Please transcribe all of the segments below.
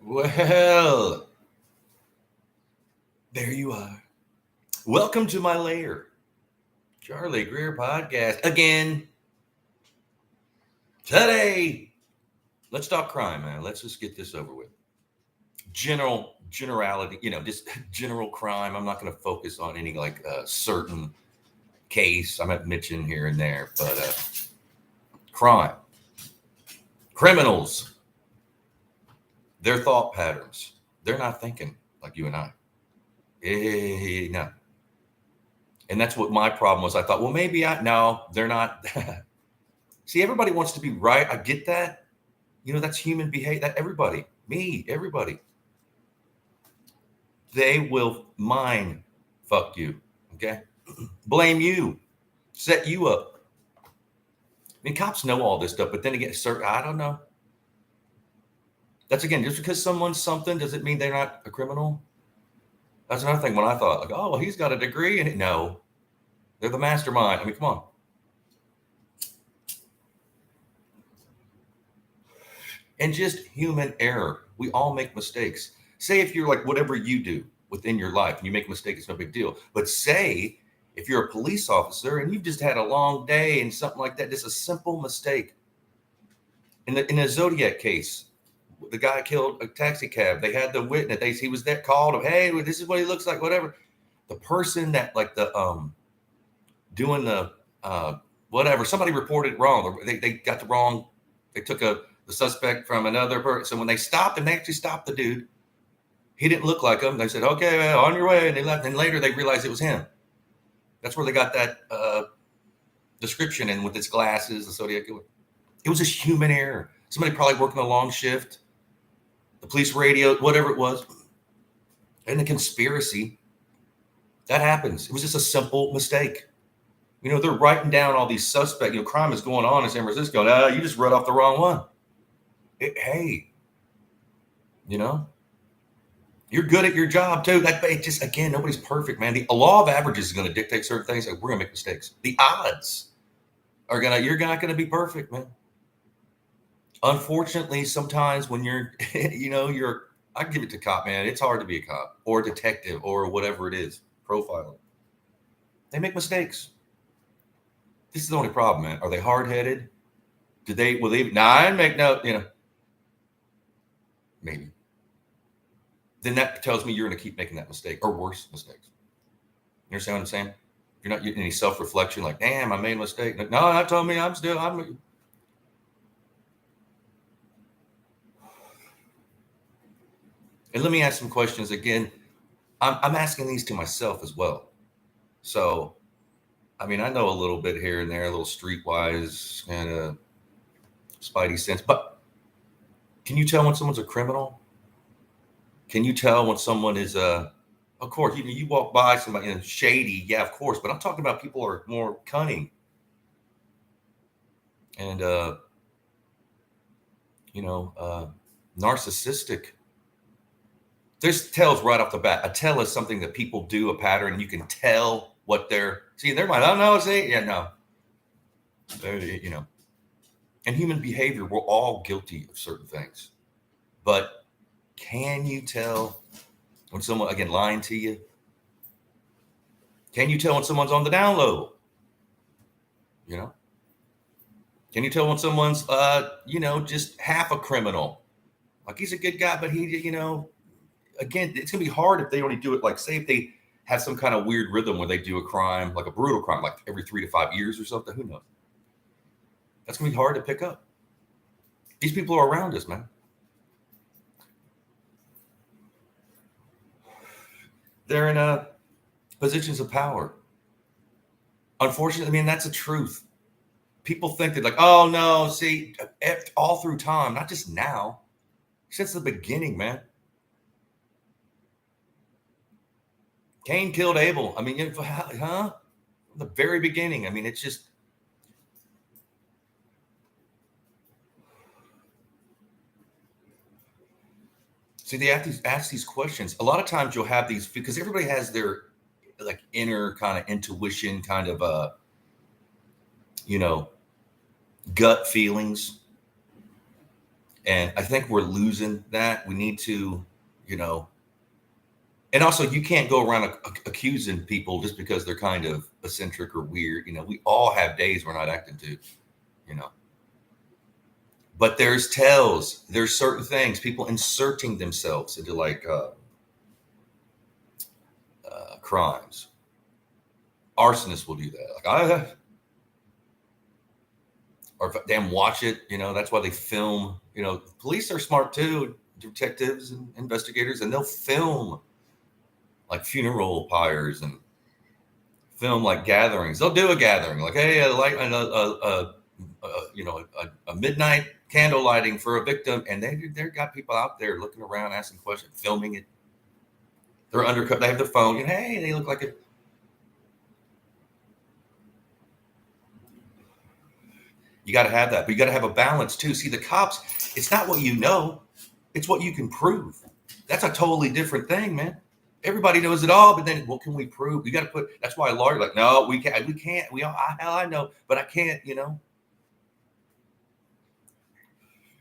Well, there you are. Welcome to my lair, Charlie Greer podcast. Again, today, let's talk crime, man. Let's just get this over with. Generality, just general crime. I'm not going to focus on any certain case. I might mention here and there, but crime, criminals, their thought patterns. They're not thinking like you and I. No. And that's what my problem was. I thought, well, no, they're not. See, everybody wants to be right. I get that. That's human behavior. That everybody, me, everybody. They will mind fuck you. Okay. Blame you. Set you up. I mean, cops know all this stuff, but then again, I don't know. That's again, just because someone's something, does it mean they're not a criminal? That's another thing when I thought, like, oh, well, he's got a degree in it. No, they're the mastermind. I mean, come on. And just human error. We all make mistakes. Say if you're like whatever you do within your life and you make a mistake, it's no big deal. But say if you're a police officer and you've just had a long day and something like that, just a simple mistake. In the Zodiac case, the guy killed a taxi cab. They had the witness. He was there, called him. Hey, this is what he looks like. Whatever. The person that doing the whatever. Somebody reported it wrong. They got the wrong. They took the suspect from another person. So when they stopped him, they actually stopped the dude. He didn't look like him. They said, "Okay, on your way," and they left. And later they realized it was him. That's where they got that description in with his glasses, the Zodiac killer. It was just human error. Somebody probably working a long shift. The police radio, whatever it was. And the conspiracy, that happens. It was just a simple mistake. They're writing down all these suspects. Crime is going on in San Francisco. No, you just read off the wrong one. Hey, you're good at your job too. Again, nobody's perfect, man. The law of averages is going to dictate certain things. Like we're going to make mistakes. The odds you're not going to be perfect, man. Unfortunately, sometimes when you're, I give it to cop, man. It's hard to be a cop or a detective or whatever it is, profiler. They make mistakes. This is the only problem, man. Are they hard-headed? Will they, I didn't make no, maybe. Then that tells me you're going to keep making that mistake or worse mistakes. You understand what I'm saying? You're not getting any self-reflection like, damn, I made a mistake. No, that told me I'm. And let me ask some questions again. I'm asking these to myself as well. So, I mean, I know a little bit here and there, a little streetwise kind of spidey sense. But can you tell when someone's a criminal? Can you tell when someone is of course, you walk by somebody shady, yeah, of course. But I'm talking about people who are more cunning and narcissistic. There's tells right off the bat. A tell is something that people do, a pattern, and you can tell what they're in their mind. Oh no, see, yeah, no. And human behavior, we're all guilty of certain things. But can you tell when someone, again, lying to you? Can you tell when someone's on the down low? Can you tell when someone's, just half a criminal? Like he's a good guy, but he, again, it's going to be hard if they only do it, like, say if they have some kind of weird rhythm where they do a crime, like a brutal crime, like every 3 to 5 years or something. Who knows? That's going to be hard to pick up. These people are around us, man. They're in positions of power. Unfortunately, I mean, that's the truth. People think that like, oh, no, see, all through time, not just now, since the beginning, man. Cain killed Abel. I mean, huh? From the very beginning. I mean, it's just. See, they have to ask these questions. A lot of times you'll have these, because everybody has their like inner kind of intuition, kind of, gut feelings. And I think we're losing that. We need to, you know, and also you can't go around accusing people just because they're kind of eccentric or weird. You know, we all have days we're not acting to, you know. But there's tells, there's certain things, people inserting themselves into like crimes. Arsonists will do that. Like or if damn watch it, you know, that's why they film. You know, police are smart too, detectives and investigators, and they'll film like funeral pyres and film like gatherings. They'll do a gathering, like, hey, a midnight candle lighting for a victim, and they've got people out there looking around, asking questions, filming it. They're undercover. They have their phone, and hey, they look like it. You got to have that, but you got to have a balance too. See, the cops, it's not what you know, it's what you can prove. That's a totally different thing, man. Everybody knows it all, but then what can we prove? You got to put. That's why a lawyer like, no, we can't. We all, hell, I know, but I can't. You know.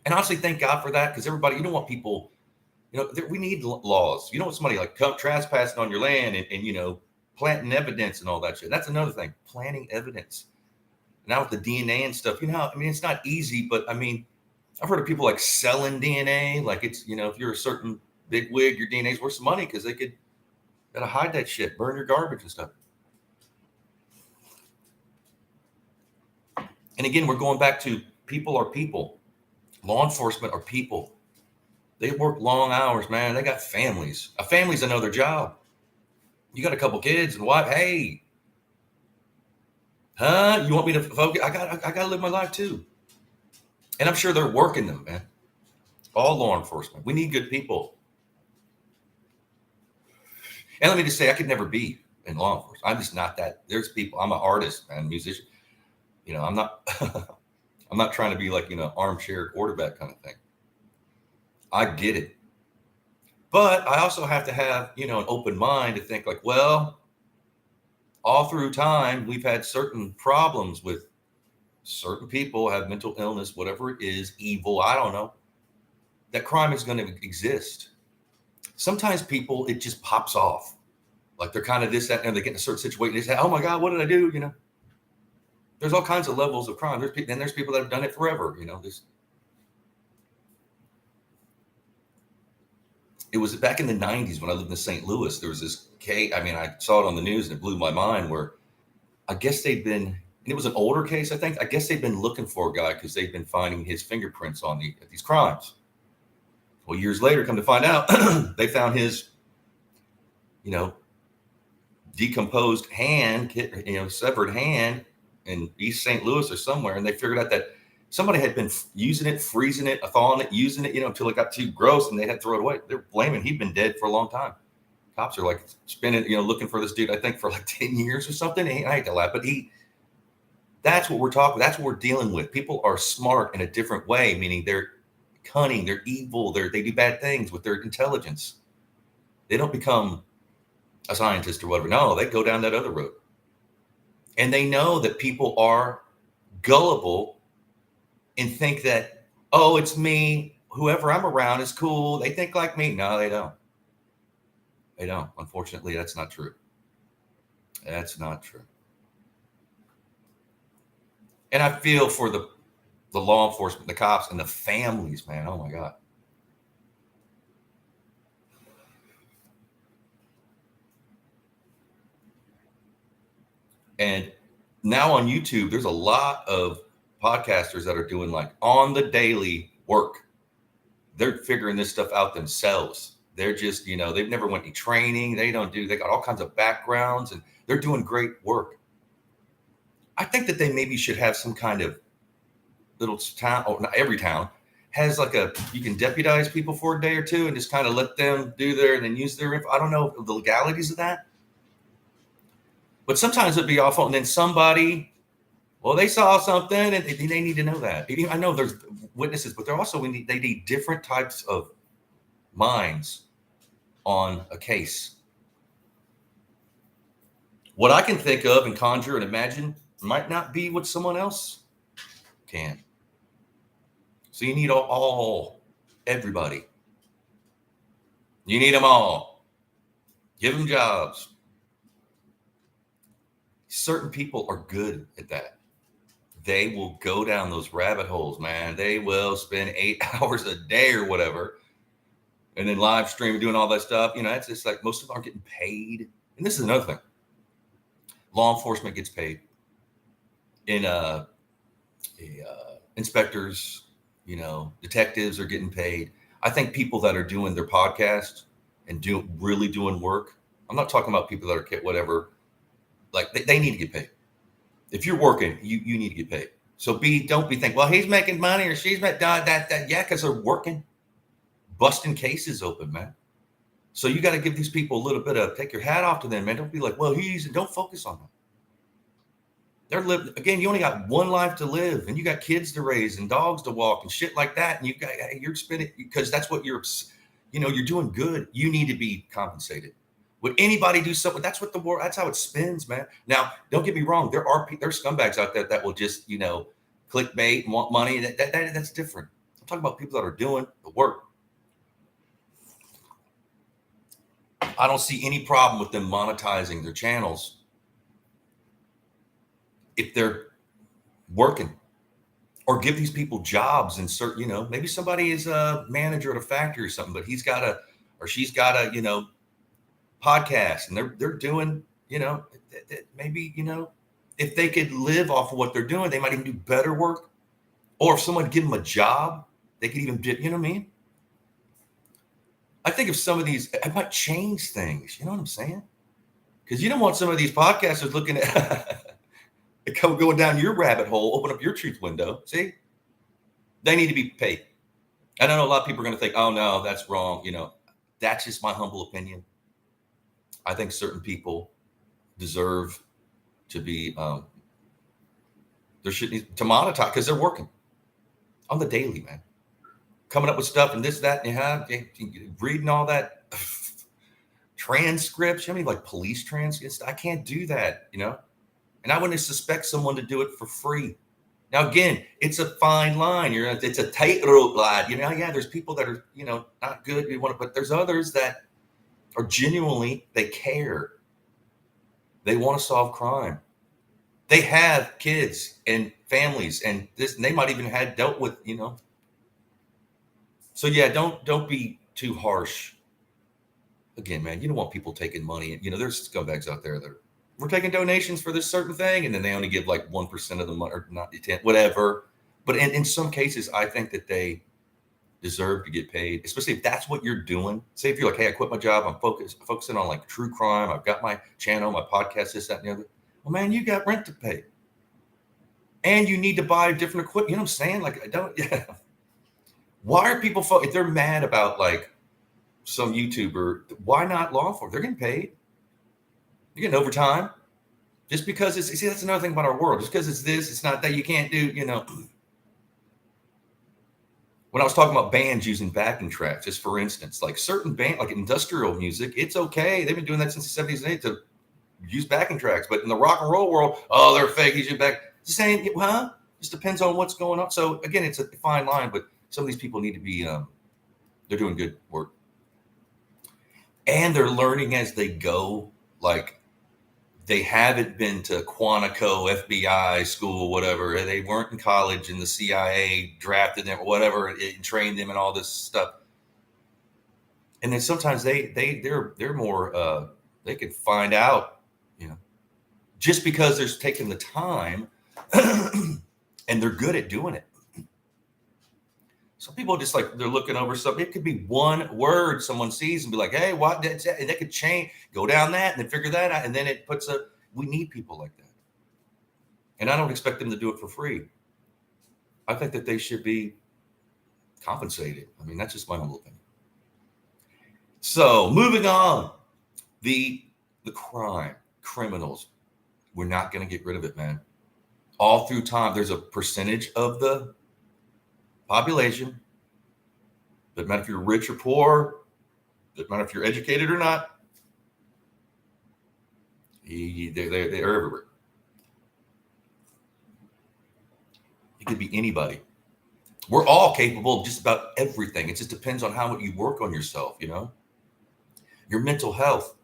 And honestly, thank God for that, because everybody, you don't want people. You know, we need laws. You don't want somebody like come trespassing on your land and you know, planting evidence and all that shit. That's another thing, planting evidence. Now with the DNA and stuff, you know, I mean, it's not easy, but I mean, I've heard of people like selling DNA. Like it's, you know, if you're a certain big wig, your DNA's worth some money because they could gotta hide that shit, burn your garbage and stuff. And again, we're going back to people are people. Law enforcement are people. They work long hours, man. They got families. A family's another job. You got a couple kids and wife. Hey, huh? You want me to focus? I got to live my life too. And I'm sure they're working them, man. All law enforcement. We need good people. And let me just say, I could never be in law enforcement. I'm just not that. There's people. I'm an artist, man, musician. You know, I'm not. I'm not trying to be like, you know, armchair quarterback kind of thing. I get it. But I also have to have, you know, an open mind to think like, well, all through time, we've had certain problems with certain people have mental illness, whatever it is, evil, I don't know. That crime is going to exist. Sometimes people, it just pops off. Like they're kind of this, that, and they get in a certain situation. They say, oh my God, what did I do? You know, there's all kinds of levels of crime. There's people that have done it forever. You know, it was back in the 90s when I lived in St. Louis. There was this case. I mean, I saw it on the news and it blew my mind where I guess they've been, and it was an older case, I think. I guess they've been looking for a guy because they've been finding his fingerprints on these crimes. Well, years later, come to find out, they found his, you know, decomposed hand, you know, severed hand in East St. Louis or somewhere. And they figured out that somebody had been using it, freezing it, thawing it, using it, you know, until it got too gross and they had to throw it away. They're blaming he'd been dead for a long time. Cops are like spinning, you know, looking for this dude, I think for like 10 years or something. I hate to laugh, but that's what we're talking, that's what we're dealing with. People are smart in a different way, meaning they're cunning, they're evil, they do bad things with their intelligence. They don't become a scientist or whatever. No, they go down that other road. And they know that people are gullible and think that, oh, it's me, whoever I'm around is cool. They think like me. No, they don't. They don't. Unfortunately, that's not true. That's not true. And I feel for the law enforcement, the cops, and the families, man. Oh my God. And now on YouTube, there's a lot of podcasters that are doing like on the daily work. They're figuring this stuff out themselves. They're just, you know, they've never went any training. They got all kinds of backgrounds and they're doing great work. I think that they maybe should have some kind of little town, or not every town has like you can deputize people for a day or two and just kind of let them do their, and then use their info. I don't know the legalities of that. But sometimes it'd be awful. And then somebody, well, they saw something and they need to know that. I know there's witnesses, but they need different types of minds on a case. What I can think of and conjure and imagine might not be what someone else can. So you need all Everybody. You need them all. Give them jobs. Certain people are good at that. They will go down those rabbit holes, man. They will spend 8 hours a day or whatever, and then live stream doing all that stuff. It's just like most of them aren't getting paid. And this is another thing. Law enforcement gets paid. Inspectors, detectives are getting paid. I think people that are doing their podcast and really doing work. I'm not talking about people that are whatever. Like they need to get paid. If you're working, you need to get paid. So don't be thinking, well, he's making money or she's making that. Yeah, because they're working, busting cases open, man. So you got to give these people a little bit of take your hat off to them, man. Don't be like, well, don't focus on them. They're living again. You only got one life to live, and you got kids to raise and dogs to walk and shit like that. And you're spending because that's what you're doing good. You need to be compensated. Would anybody do something? That's what the world. That's how it spins, man. Now, don't get me wrong. There's scumbags out there that will just clickbait and want money. That's different. I'm talking about people that are doing the work. I don't see any problem with them monetizing their channels if they're working, or give these people jobs and certain, maybe somebody is a manager at a factory or something, but she's got a podcast and they're doing, maybe, if they could live off of what they're doing, they might even do better work. Or if someone give them a job, they could even, you know what I mean? I think if some of these, I might change things. You know what I'm saying? Because you don't want some of these podcasters looking at going down your rabbit hole, open up your truth window. See, they need to be paid. And I know a lot of people are going to think, oh no, that's wrong. That's just my humble opinion. I think certain people deserve to be, there should be to monetize because they're working on the daily, man. Coming up with stuff and this, that, and reading all that transcripts. You know, like police transcripts. I can't do that, and I wouldn't suspect someone to do it for free. Now, again, it's a fine line. It's a tightrope line. Yeah, there's people that are, not good. But there's others that are genuinely, they care. They want to solve crime. They have kids and families, and they might even have dealt with, So yeah, don't be too harsh. Again, man, you don't want people taking money. There's scumbags out there that we're taking donations for this certain thing, and then they only give like 1% of the money, or not 10, whatever. But in some cases, I think that they deserve to get paid, especially if that's what you're doing. Say if you're like, hey, I quit my job, I'm focusing on like true crime. I've got my channel, my podcast, this, that, and the other. Well, man, you got rent to pay, and you need to buy different equipment. You know what I'm saying? Like, I don't. Yeah. Why are people if they're mad about like some YouTuber? Why not law enforcement? They're getting paid. You're getting overtime. Just because that's another thing about our world. Just because it's this, it's not that. You can't do, When I was talking about bands using backing tracks, just for instance, like certain band, like industrial music, it's okay. They've been doing that since the 70s and 80s to use backing tracks. But in the rock and roll world, oh, they're fake. Using back. Just saying, huh? Just depends on what's going on. So again, it's a fine line, but some of these people need to be, they're doing good work. And they're learning as they go. Like, they haven't been to Quantico, FBI school, whatever. They weren't in college and the CIA drafted them or whatever and trained them and all this stuff. And then sometimes they're more, they can find out, just because they're taking the time and they're good at doing it. Some people just like, they're looking over something. It could be one word someone sees and be like, hey, what? That's that? And they could change, go down that and then figure that out. And then it puts we need people like that. And I don't expect them to do it for free. I think that they should be compensated. I mean, that's just my humble opinion. So moving on, the criminals, we're not going to get rid of it, man. All through time, there's a percentage of the population. Doesn't matter if you're rich or poor. Doesn't matter if you're educated or not. They're everywhere. It could be anybody. We're all capable of just about everything. It just depends on how much you work on yourself, your mental health.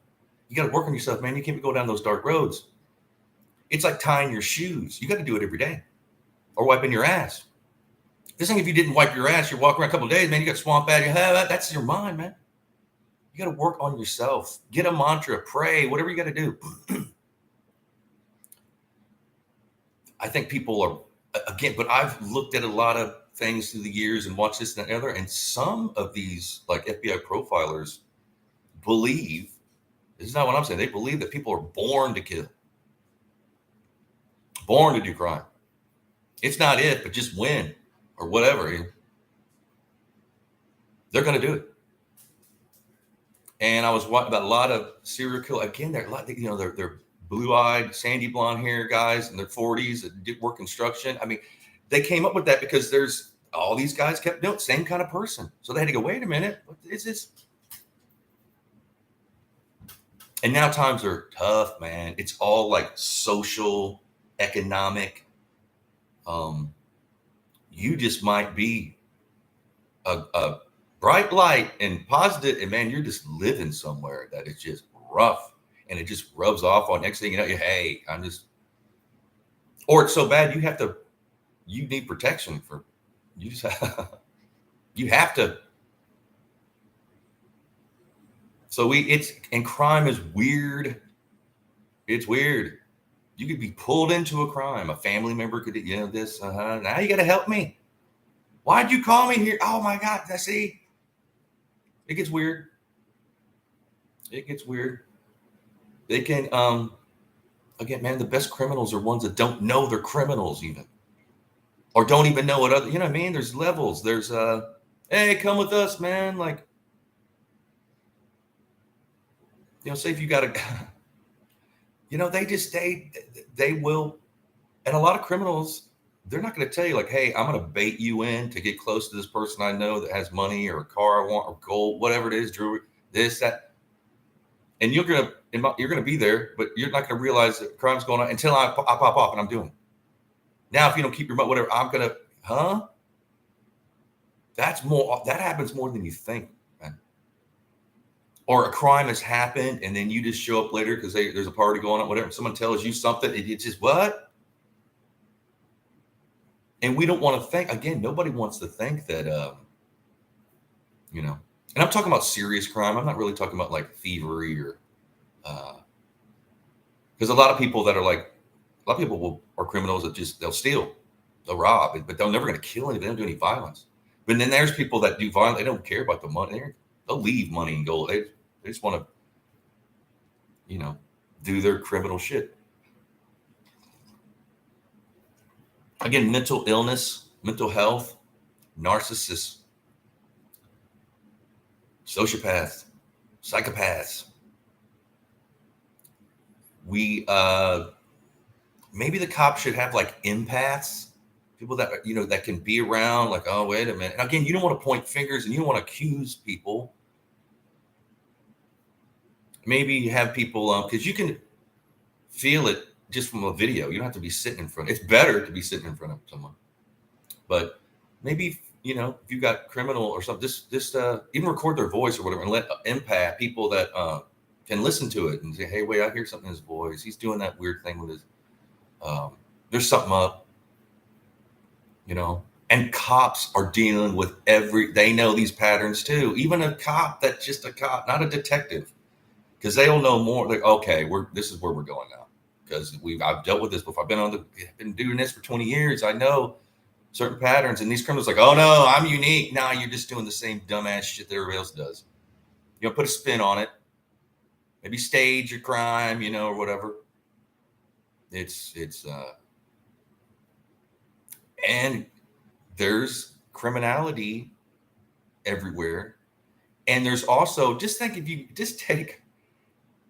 You got to work on yourself, man. You can't go down those dark roads. It's like tying your shoes. You got to do it every day, or wiping your ass. This thing, if you didn't wipe your ass, you're walking around a couple of days, man, you got swamp out of your head. That's your mind, man. You got to work on yourself. Get a mantra, pray, whatever you got to do. I think people are, again, but I've looked at a lot of things through the years and watched this and that and other, and some of these, like FBI profilers, believe, this is not what I'm saying, they believe that people are born to kill, born to do crime. It's not if, but just when or whatever. They're going to do it. And I was watching about a lot of serial killers. Again, they're they're blue-eyed, sandy blonde hair guys in their 40s that did work construction. I mean, they came up with that because there's all these guys kept doing same kind of person. So they had to go, wait a minute, what is this? And now times are tough, man. It's all like social, economic. You just might be a bright light and positive, and man, you're just living somewhere that is just rough, and it just rubs off on next thing you know, hey, I'm just, or it's so bad you need protection for, you just you have to. So and crime is weird. It's weird. You could be pulled into a crime. A family member could, this, now you got to help me. Why'd you call me here? Oh my God. I see. It gets weird. It gets weird. They can, again, man, the best criminals are ones that don't know they're criminals even, or don't even know what other, you know what I mean? There's levels. There's, hey, come with us, man. Like, say if you got a, they will, and a lot of criminals, they're not going to tell you like, hey, I'm going to bait you in to get close to this person I know that has money or a car I want or gold, whatever it is, jewelry, this, that. And you're going to be there, but you're not going to realize that crime's going on until I pop off and I'm doing it. Now, if you don't keep your whatever, I'm going to, that happens more than you think, man. Or a crime has happened and then you just show up later because there's a party going on, whatever. Someone tells you something, it's just, what? And we don't want to think, again, nobody wants to think that, and I'm talking about serious crime. I'm not really talking about like thievery or, because a lot of people are criminals that they'll steal, they'll rob, but they're never going to kill anybody. They don't do any violence. But then there's people that do violence. They don't care about the money. They'll leave money and gold. They just want to, do their criminal shit. Again, mental illness, mental health, narcissists, sociopaths, psychopaths. We maybe the cops should have like empaths, people that that can be around. Like, oh, wait a minute. And again, you don't want to point fingers and you don't want to accuse people. Maybe you have people because you can feel it just from a video. You don't have to be sitting in front. It's better to be sitting in front of someone. But maybe, if you got criminal or something, just even record their voice or whatever and let empath people that can listen to it and say, hey, wait, I hear something in his voice. He's doing that weird thing with his, there's something up, and cops are dealing with they know these patterns too. Even a cop that's just a cop, not a detective, because they'll know more. Like, okay, this is where we're going now. Because I've dealt with this before. I've been doing this for 20 years. I know certain patterns, and these criminals like, oh no, I'm unique. No, you're just doing the same dumbass shit that everybody else does. Put a spin on it. Maybe stage your crime, or whatever. It's and there's criminality everywhere. And there's also, just think, if you just take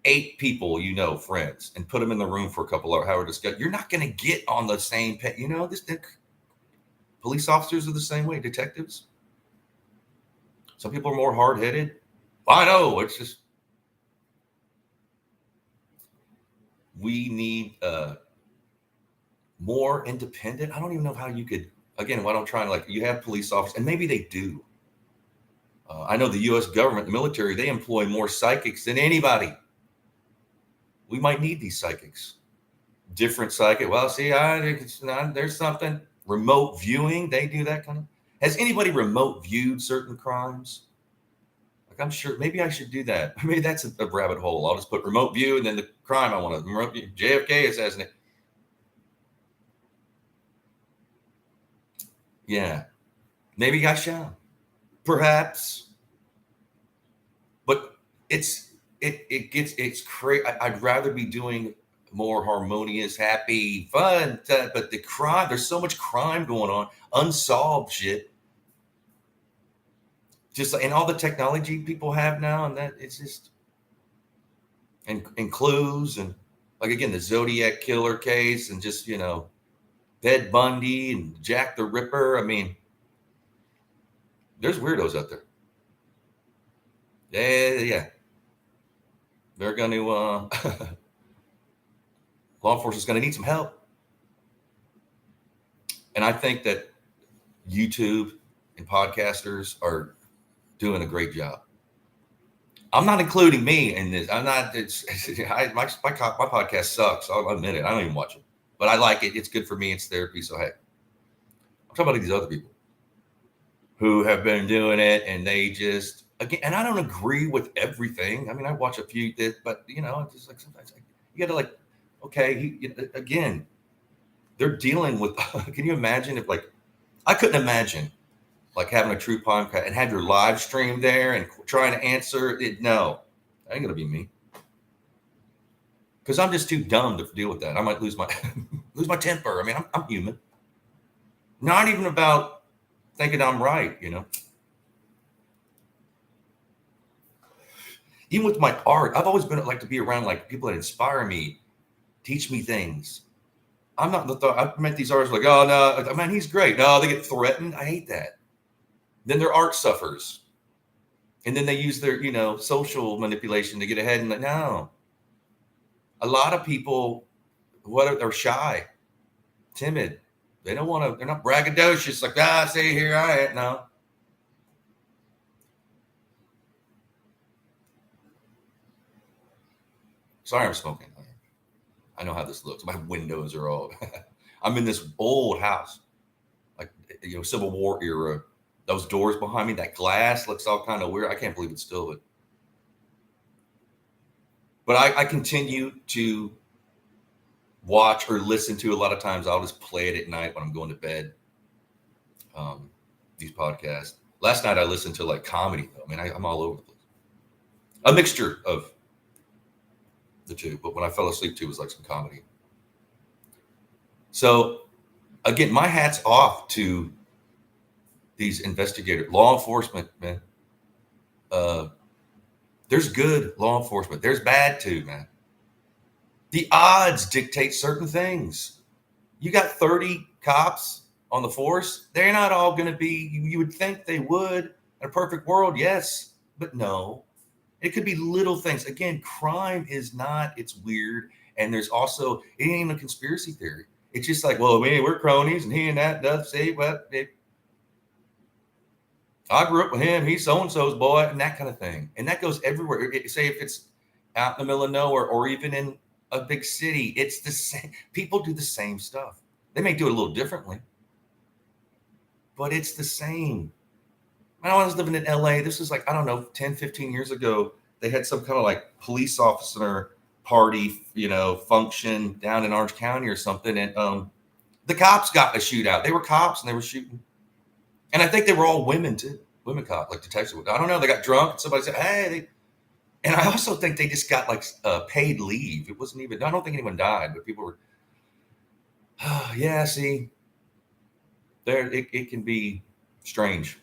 8 people, friends, and put them in the room for a couple of hours, you're not going to get on the same page. Police officers are the same way, detectives. Some people are more hard-headed. I know, it's just, we need more independent. I don't even know how you could, again, why don't try and you have police officers, and maybe they do. I know the U.S. government, the military, they employ more psychics than anybody. We might need these psychics. Different psychic. Well, see, there's something. Remote viewing, they do that kind of. Has anybody remote viewed certain crimes? I'm sure maybe I should do that. Maybe that's a rabbit hole. I'll just put remote view and then the crime I want to remote view. JFK assassinate. Yeah, maybe I shall. Perhaps. But it's crazy. I'd rather be doing more harmonious, happy, fun. But the crime, there's so much crime going on, unsolved shit. Just and all the technology people have now, and that it's just and clues and again the Zodiac killer case and just Ted Bundy and Jack the Ripper. I mean, there's weirdos out there. Yeah. They're going to law enforcement's going to need some help, and I think that YouTube and podcasters are doing a great job. I'm not including me in this. I'm not. My podcast sucks. I'll admit it. I don't even watch it, but I like it. It's good for me. It's therapy. So hey, I'm talking about these other people who have been doing it, and they just and I don't agree with everything. I mean, I watch a few, but just sometimes you got to okay. Again, they're dealing with. Can you imagine if I couldn't imagine. Having a true podcast and have your live stream there and trying to answer it. No, that ain't gonna be me. Because I'm just too dumb to deal with that. I might lose my temper. I mean, I'm human. Not even about thinking I'm right, Even with my art, I've always been to be around people that inspire me, teach me things. I'm not the thought. I've met these artists oh no, man, he's great. No, they get threatened. I hate that. Then their art suffers. And then they use their, social manipulation to get ahead. And no. A lot of people, they're shy, timid. They don't want to, they're not braggadocious, see, here I am. No. Sorry, I'm smoking. I know how this looks. My windows are all, I'm in this old house, Civil War era. Those doors behind me, that glass looks all kind of weird. I can't believe it's still. But I continue to watch or listen to. A lot of times I'll just play it at night when I'm going to bed. These podcasts. Last night I listened to comedy. I mean, I'm all over the place. A mixture of the two. But when I fell asleep too, it was some comedy. So again, my hat's off to these investigators, law enforcement, man. There's good law enforcement. There's bad too, man. The odds dictate certain things. You got 30 cops on the force. They're not all going to be, you would think they would in a perfect world. Yes, but no. It could be little things. Again, crime is not, it's weird. And there's also, it ain't a conspiracy theory. It's just we're cronies and he and that does say, I grew up with him. He's so-and-so's boy, and that kind of thing. And that goes everywhere. Say if it's out in the middle of nowhere or even in a big city, it's the same. People do the same stuff. They may do it a little differently, but it's the same. When I was living in LA, this was 10, 15 years ago. They had some kind of police officer party, function down in Orange County or something. And the cops got a shootout. They were cops and they were shooting. And I think they were all women too, women cops, detectives. I don't know. They got drunk and somebody said, hey, and I also think they just got paid leave. It wasn't even, I don't think anyone died, but people were, yeah, see, there, it can be strange.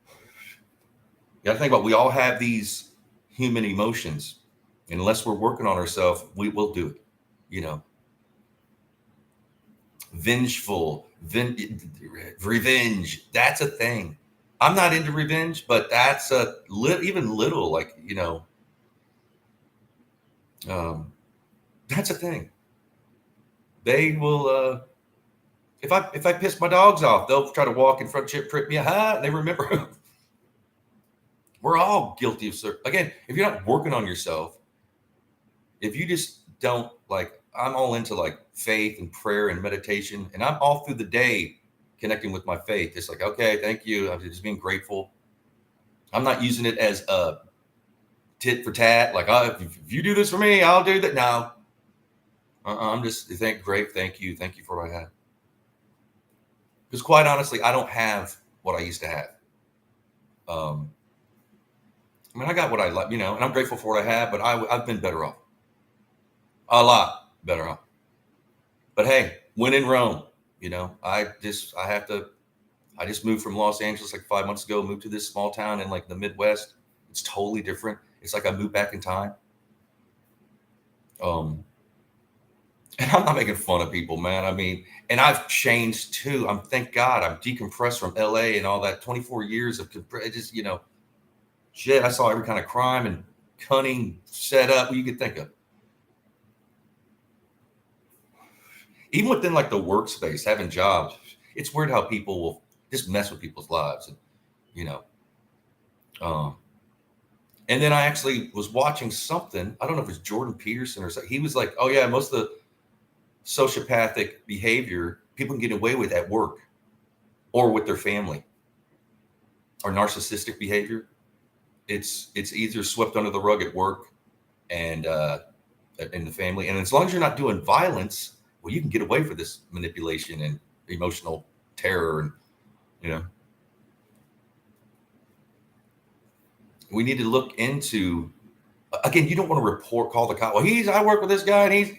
You got to think about, we all have these human emotions. Unless we're working on ourselves, we will do it, Vengeful, revenge. That's a thing. I'm not into revenge, but that's even little, that's a thing. They will, If I piss my dogs off, they'll try to walk in front, trip me, and they remember. We're all guilty of certain. Again, if you're not working on yourself, if you just don't like, I'm all into like faith and prayer and meditation, and I'm all through the day connecting with my faith. It's like, okay, thank you. I'm just being grateful. I'm not using it as a tit for tat. Like, oh, if you do this for me, I'll do that. No, I'm just thank you for what I had. Because quite honestly, I don't have what I used to have. I mean, I got what I like, and I'm grateful for what I have, but I've been better off. A lot better off. But hey, when in Rome, I just moved from Los Angeles like 5 months ago, moved to this small town in like the Midwest. It's totally different. It's like I moved back in time. And I'm not making fun of people, man. I mean, and I've changed too. Thank God I'm decompressed from LA and all that 24 years of just, shit. I saw every kind of crime and cunning setup you could think of. Even within like the workspace, having jobs, it's weird how people will just mess with people's lives. And, and then I actually was watching something. I don't know if it's Jordan Peterson or something. He was like, oh yeah, most of the sociopathic behavior people can get away with at work or with their family, or narcissistic behavior. It's either swept under the rug at work and in the family. And as long as you're not doing violence, well, you can get away for this manipulation and emotional terror. And, we need to look into, again, you don't want to call the cop. Well, I work with this guy and he's,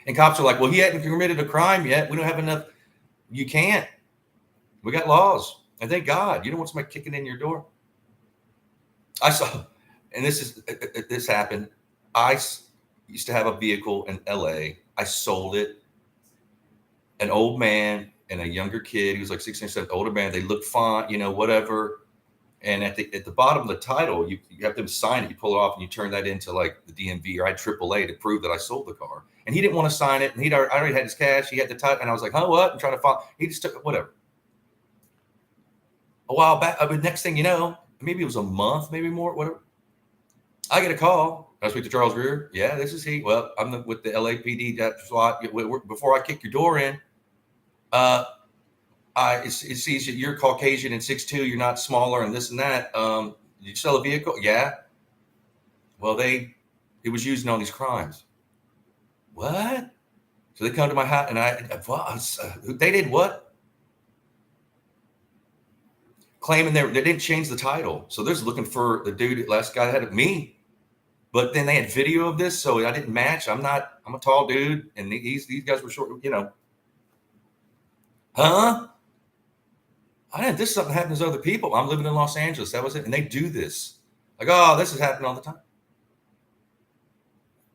and cops are like, well, he hadn't committed a crime yet. We don't have enough. You can't. We got laws. And thank God, you don't want somebody kicking in your door. I saw, and this happened. I used to have a vehicle in LA. I sold it. An old man and a younger kid. He was like 16 or 17, older man. They looked fine, whatever. And at the bottom of the title, you have them sign it. You pull it off and you turn that into like the DMV or AAA to prove that I sold the car. And he didn't want to sign it. And I already had his cash. He had the title. And I was like, huh, what? I'm trying to find. He just took it, whatever. A while back, next thing you know, maybe it was a month, maybe more, whatever. I get a call. Can I speak to Charles Greer? Yeah, this is he. Well, I'm with the LAPD. Before I kick your door in, it sees that you're Caucasian and 6'2", you're not smaller and this and that. Did you sell a vehicle? Yeah. Well, it was used in all these crimes. What? So they come to my house and they did what? Claiming they didn't change the title. So they're looking for the dude, last guy that had me. But then they had video of this, so I didn't match. I'm a tall dude, and these guys were short, Huh? This is something that happens to other people. I'm living in Los Angeles. That was it. And they do this. Like, oh, this is happening all the time.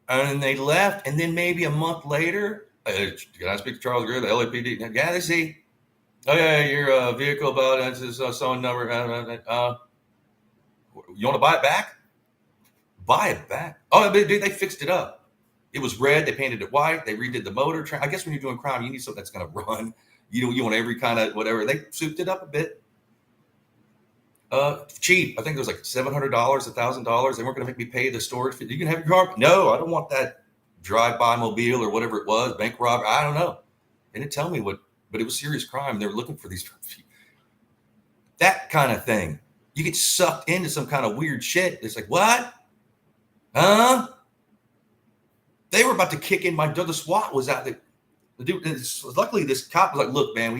And then they left. And then maybe a month later, can I speak to Charles Greer, the LAPD? Yeah, they see. Oh, yeah, your vehicle about this phone number. You want to buy it back? Buy it back. Oh, dude, they fixed it up. It was red. They painted it white. They redid the motor. I guess when you're doing crime, you need something that's going to run. You want every kind of whatever. They souped it up a bit. Cheap. I think it was like $700, $1,000. They weren't going to make me pay the storage fee. You can have your car. No, I don't want that drive-by mobile or whatever it was. Bank robbery. I don't know. They didn't tell me what, but it was serious crime. They were looking for these. That kind of thing. You get sucked into some kind of weird shit. It's like, what? Huh? They were about to kick in my door. The SWAT was out there. The dude, luckily, this cop was like, "Look, man,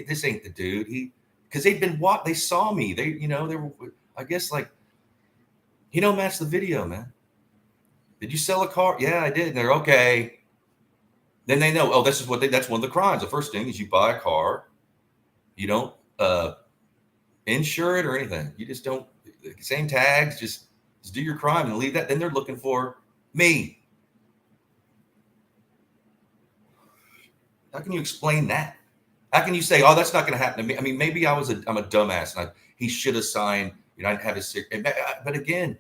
this ain't the dude." Because they'd been they saw me. They were, I guess, like, match the video, man. Did you sell a car? Yeah, I did. And they're okay. Then they know. Oh, that's one of the crimes. The first thing is you buy a car, you don't insure it or anything. You just don't. Same tags. Just do your crime and leave that. Then they're looking for me. How can you explain that? How can you say, oh, that's not going to happen to me? I mean, maybe I'm a dumbass and he should have signed, I didn't have his, but again,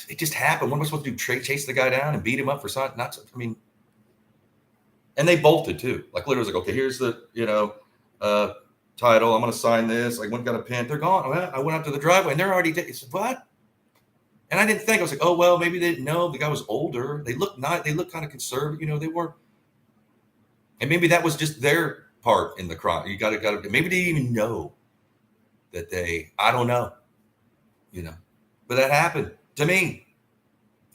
it just happened. What am I supposed to do? Chase the guy down and beat him up for something? Not, I mean, and they bolted too. Like literally, like, okay, here's the title. I'm gonna sign this. Like, went got a pen. They're gone. Well, I went out to the driveway and they're already dead. Said, what? And I didn't think. I was like, oh well, maybe they didn't know the guy was older. They looked not. They looked kind of conservative. They weren't. And maybe that was just their part in the crime. You got to. Maybe they didn't even know that they. I don't know. But that happened to me.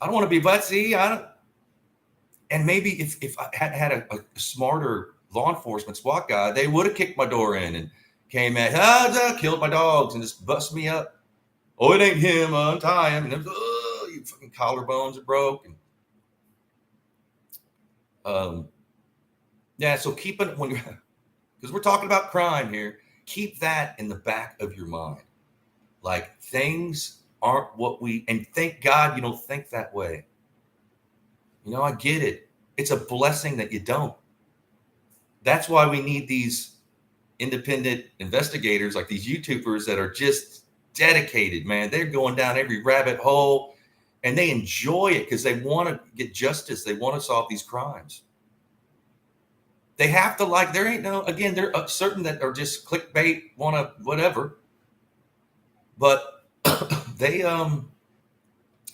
I don't want to be butsy. I don't. And maybe if I had a smarter law enforcement SWAT guy, they would have kicked my door in and came at, killed my dogs and just bust me up. Oh, it ain't him. Untie him. And your fucking collarbones are broke. And so keep it when you're, because we're talking about crime here. Keep that in the back of your mind. Like, things aren't what and thank God you don't think that way. I get it. It's a blessing that you don't. That's why we need these independent investigators, like these YouTubers that are just dedicated, man. They're going down every rabbit hole and they enjoy it because they want to get justice. They want to solve these crimes. They have to, like, there ain't no, again, there are certain that are just clickbait, want to whatever. But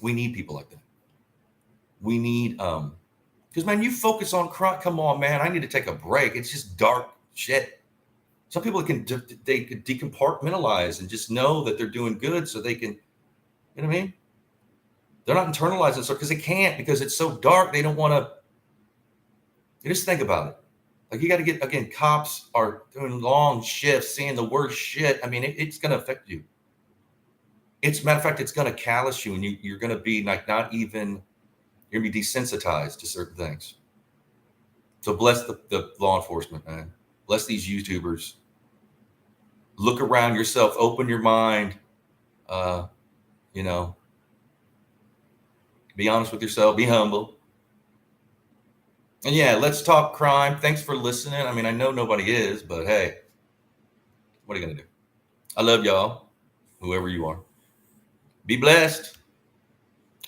we need people like that. We need, because, man, you focus on crime. Come on, man. I need to take a break. It's just dark shit. Some people they can decompartmentalize and just know that they're doing good so they can, you know what I mean? They're not internalizing stuff because they can't, because it's so dark. They don't want to. You just think about it. Like, you got to get, again, cops are doing long shifts, seeing the worst shit. I mean, it's going to affect you. Matter of fact, it's going to callous you, and you're going to be like not even. You're going to be desensitized to certain things. So bless the law enforcement, man. Bless these YouTubers. Look around yourself. Open your mind. Be honest with yourself. Be humble. And yeah, let's talk crime. Thanks for listening. I mean, I know nobody is, but hey, what are you going to do? I love y'all, whoever you are. Be blessed.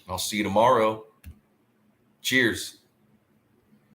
I'll see you tomorrow. Cheers.